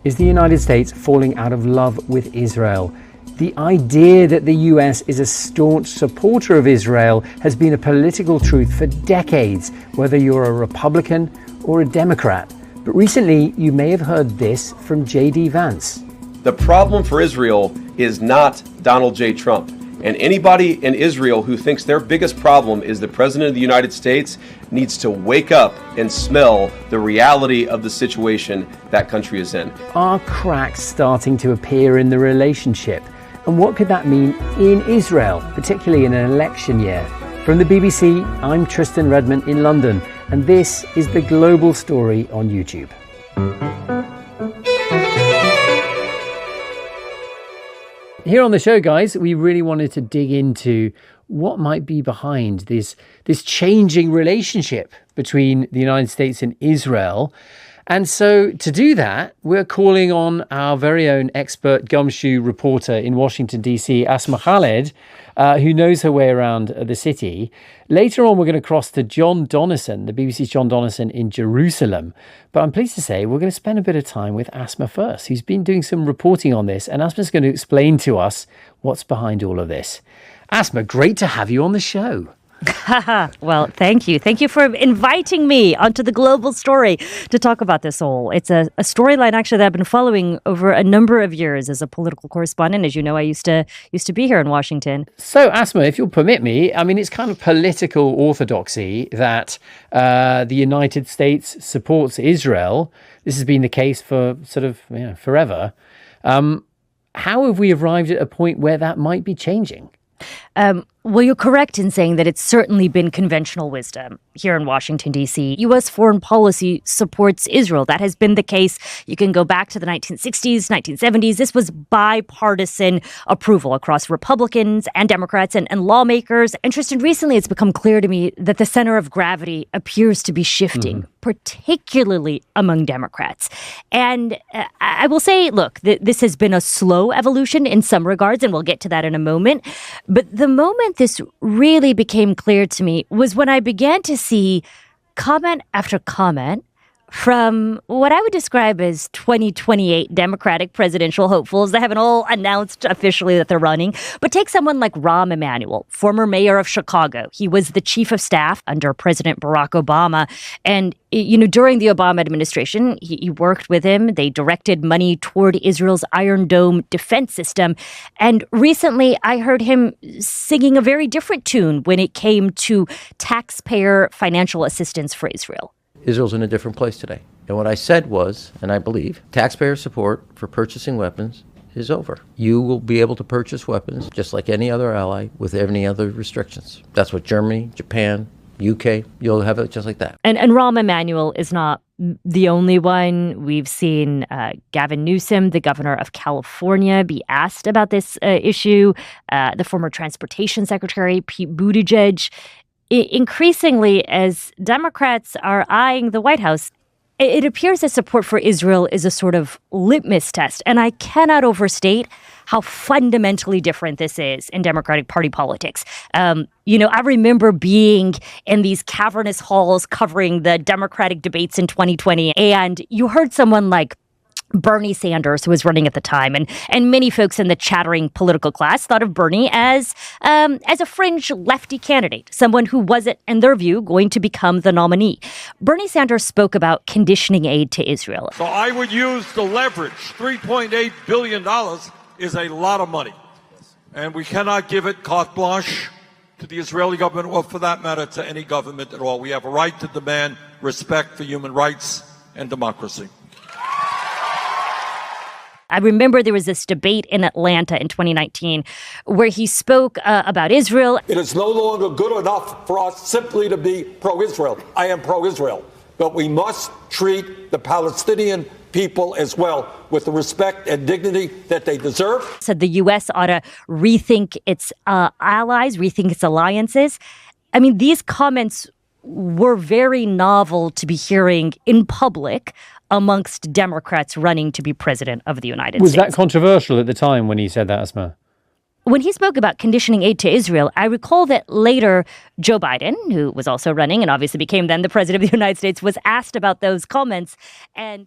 is the United States falling out of love with Israel. The idea that the US is a staunch supporter of Israel has been a political truth for decades, whether you're a Republican or a Democrat. But recently, you may have heard this from J.D. Vance. The problem for Israel is not Donald J. Trump. And anybody in Israel who thinks their biggest problem is the President of the United States needs to wake up and smell the reality of the situation that country is in. Are cracks starting to appear in the relationship? And what could that mean in Israel, particularly in an election year? From the BBC, I'm Tristan Redmond in London, and this is The Global Story on YouTube. Here on the show, guys, we really wanted to dig into what might be behind this changing relationship between the United States and Israel. And so to do that, we're calling on our very own expert gumshoe reporter in Washington, D.C., Asma Khaled, who knows her way around the city. Later on, we're going to cross to John Donison, the BBC's John Donison in Jerusalem. But I'm pleased to say we're going to spend a bit of time with Asma first, who's been doing some reporting on this. And Asma's going to explain to us what's behind all of this. Asma, great to have you on the show. Well, thank you. Thank you for inviting me onto The Global Story to talk about this all. It's a storyline, actually, that I've been following over a number of years as a political correspondent. As you know, I used to be here in Washington. So, Asma, if you'll permit me, I mean, it's kind of political orthodoxy that the United States supports Israel. This has been the case for sort of forever. How have we arrived at a point where that might be changing? Well, you're correct in saying that it's certainly been conventional wisdom here in Washington, D.C. U.S. foreign policy supports Israel. That has been the case. You can go back to the 1960s, 1970s. This was bipartisan approval across Republicans and Democrats and lawmakers. And Tristan, recently it's become clear to me that the center of gravity appears to be shifting, particularly among Democrats. And I will say, look, this has been a slow evolution in some regards, and we'll get to that in a moment. But the moment this really became clear to me was when I began to see comment after comment from what I would describe as 2028 Democratic presidential hopefuls. They haven't all announced officially that they're running. But take someone like Rahm Emanuel, former mayor of Chicago. He was the chief of staff under President Barack Obama. And, during the Obama administration, he worked with him. They directed money toward Israel's Iron Dome defense system. And recently, I heard him singing a very different tune when it came to taxpayer financial assistance for Israel. Israel's in a different place today. And what I said was, and I believe, taxpayer support for purchasing weapons is over. You will be able to purchase weapons just like any other ally with any other restrictions. That's what Germany, Japan, UK, you'll have it just like that. And Rahm Emanuel is not the only one. We've seen Gavin Newsom, the governor of California, be asked about this issue. The former transportation secretary, Pete Buttigieg. Increasingly, as Democrats are eyeing the White House, it appears that support for Israel is a sort of litmus test. And I cannot overstate how fundamentally different this is in Democratic Party politics. I remember being in these cavernous halls covering the Democratic debates in 2020, and you heard someone like Bernie Sanders, who was running at the time, and many folks in the chattering political class thought of Bernie as a fringe lefty candidate, someone who wasn't, in their view, going to become the nominee. Bernie Sanders spoke about conditioning aid to Israel. So I would use the leverage. $3.8 billion is a lot of money. And we cannot give it carte blanche to the Israeli government, or for that matter, to any government at all. We have a right to demand respect for human rights and democracy. I remember there was this debate in Atlanta in 2019 where he spoke about Israel. It is no longer good enough for us simply to be pro-Israel. I am pro-Israel. But we must treat the Palestinian people as well with the respect and dignity that they deserve. Said the U.S. ought to rethink its allies, rethink its alliances. I mean, these comments were very novel to be hearing in public amongst Democrats running to be president of the United States. Was that controversial at the time when he said that, Asma? When he spoke about conditioning aid to Israel, I recall that later Joe Biden, who was also running and obviously became then the president of the United States, was asked about those comments and